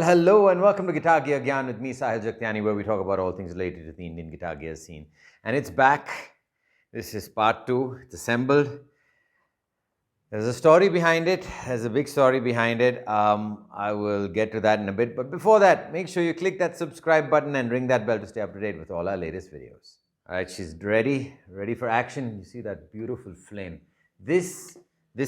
hello and welcome to Guitar Gear Gyan with me, Sahil Jaktiani, where we talk about all things related to the Indian guitar gear scene. And it's back. This is part 2. It's assembled. There's a story behind it. There's a big story behind it. I will get to that in a bit. But before that, make sure you click that subscribe button and ring that bell to stay up to date with all our latest videos. All right, she's ready for action. You see that beautiful flame. This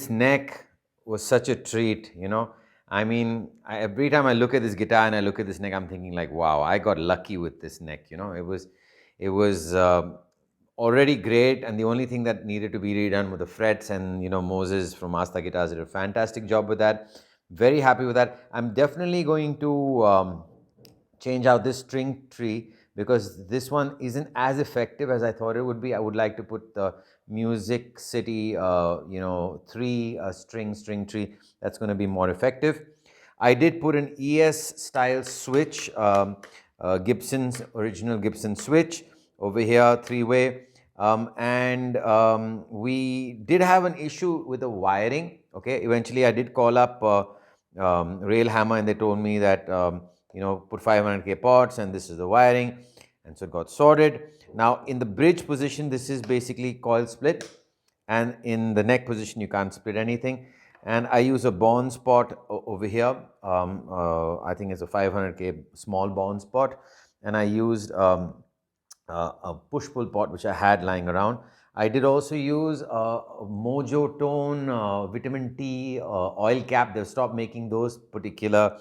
neck was such a treat, you know. I mean, every time I look at this guitar and I look at this neck, I'm thinking like, wow, I got lucky with this neck. You know, it was already great, and the only thing that needed to be redone were the frets. And you know, Moses from Asta Guitars did a fantastic job with that. Very happy with that. I'm definitely going to change out this string tree because this one isn't as effective as I thought it would be. I would like to put the Music City, 3 string tree. That's going to be more effective. I did put an ES style switch, Gibson's original Gibson switch over here, 3-way. We did have an issue with the wiring. Okay, eventually I did call up Railhammer, and they told me that put 500K pots and this is the wiring, and so it got sorted. Now in the bridge position, this is basically coil split, and in the neck position you can't split anything. And I use a bond spot over here. I think it's a 500K small bond spot, and I used a push-pull pot which I had lying around. I did also use a Mojo Tone vitamin T oil cap. They've stopped making those particular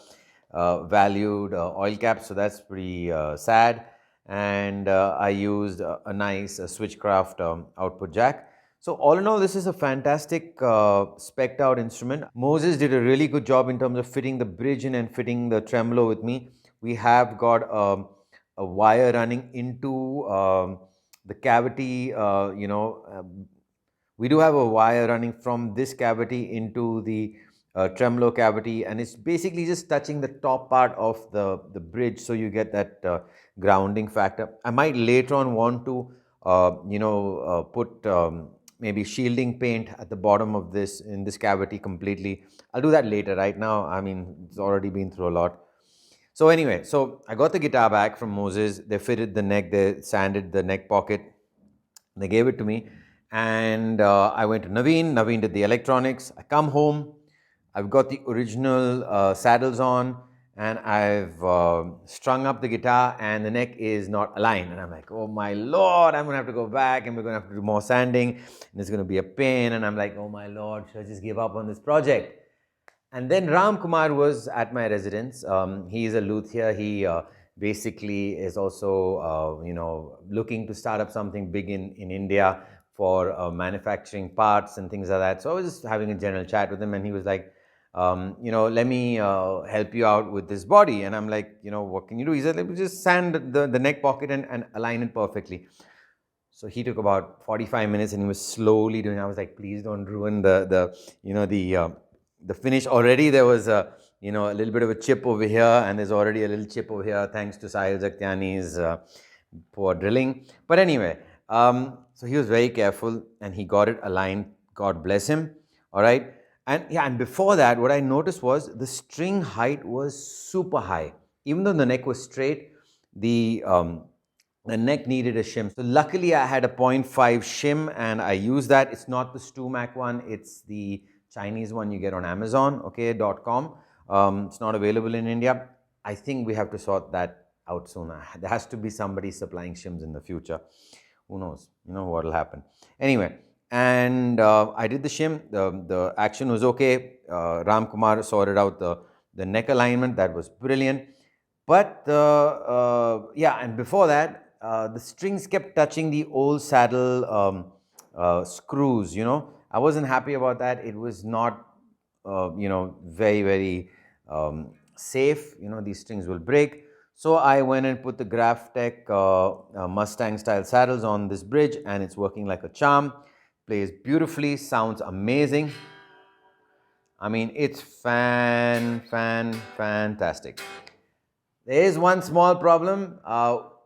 valued oil caps, so that's pretty sad. And I used a nice Switchcraft output jack. So all in all, this is a fantastic spec'd out instrument. Moses did a really good job in terms of fitting the bridge in and fitting the tremolo with me. We have got a wire running into the cavity, we do have a wire running from this cavity into the tremolo cavity, and it's basically just touching the top part of the bridge, so you get that grounding factor. I might later on want to put maybe shielding paint at the bottom of this, in this cavity completely. I'll do that later. Right now, I mean, it's already been through a lot. So anyway, so I got the guitar back from Moses. They fitted the neck, they sanded the neck pocket, they gave it to me, and I went to Naveen. Naveen did the electronics. I come home, I've got the original saddles on, and I've strung up the guitar, and the neck is not aligned. And I'm like, oh my lord, I'm gonna have to go back, and we're gonna have to do more sanding, and it's gonna be a pain. And I'm like, oh my lord, should I just give up on this project? And then Ram Kumar was at my residence. He is a luthier. He basically is also, looking to start up something big in India for manufacturing parts and things like that. So I was just having a general chat with him, and he was like, let me help you out with this body. And I'm like, what can you do? He said, let me just sand the neck pocket and align it perfectly. So he took about 45 minutes, and he was slowly doing. I was like, please don't ruin the finish. Already there was a little bit of a chip over here, and there's already a little chip over here thanks to Sahil Jaktiani's poor drilling. But anyway, so he was very careful, and he got it aligned. God bless him. All right. And before that, what I noticed was the string height was super high. Even though the neck was straight, the neck needed a shim. So luckily I had a 0.5 shim, and I used that. It's not the StewMac one, it's the Chinese one you get on Amazon, okay, .com. It's not available in India. I think we have to sort that out soon. There has to be somebody supplying shims in the future. Who knows? What will happen. Anyway, and I did the shim. The action was okay. Ram Kumar sorted out the neck alignment. That was brilliant. But and before that, the strings kept touching the old saddle screws. I wasn't happy about that. It was not, very, very safe. These strings will break. So I went and put the Graphtec Mustang style saddles on this bridge, and it's working like a charm. Plays beautifully, sounds amazing. I mean, it's fantastic. There is one small problem,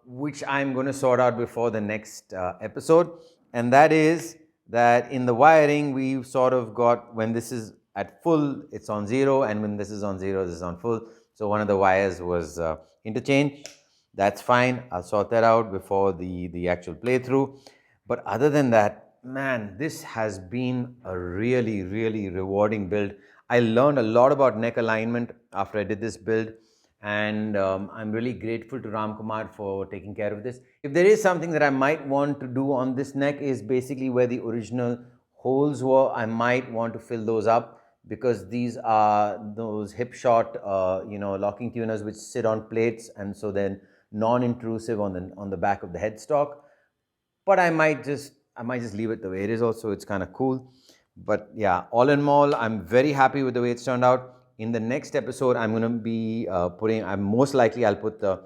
which I'm going to sort out before the next episode, and that is that in the wiring, we've sort of got, when this is at full, it's on 0, and when this is on 0, this is on full. So one of the wires was interchanged. That's fine. I'll sort that out before the actual playthrough. But other than that, man, this has been a really, really rewarding build. I learned a lot about neck alignment after I did this build, and I'm really grateful to Ram Kumar for taking care of this. If there is something that I might want to do on this neck is basically where the original holes were, I might want to fill those up, because these are those hip shot locking tuners which sit on plates, and so then non-intrusive on the back of the headstock. But I might just leave it the way it is also. It's kind of cool. But yeah, all in all, I'm very happy with the way it's turned out. In the next episode, I'm going to be I'll put the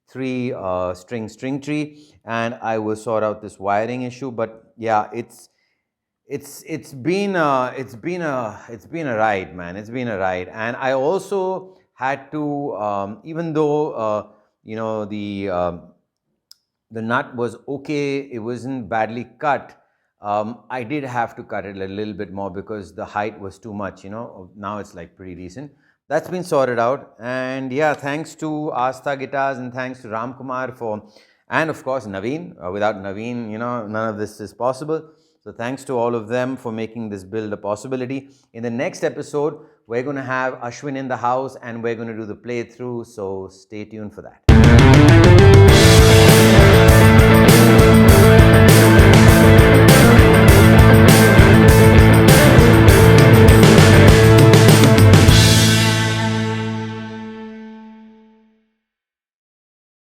three string tree, and I will sort out this wiring issue. But yeah, it's been a ride, man. It's been a ride. And I also had to, even though the nut was okay, it wasn't badly cut. I did have to cut it a little bit more because the height was too much. Now it's like pretty decent. That's been sorted out. And yeah, thanks to Asta Guitars and thanks to Ram Kumar and of course Naveen. Without Naveen, none of this is possible. So thanks to all of them for making this build a possibility. In the next episode, we're going to have Ashwin in the house and we're going to do the playthrough. So stay tuned for that.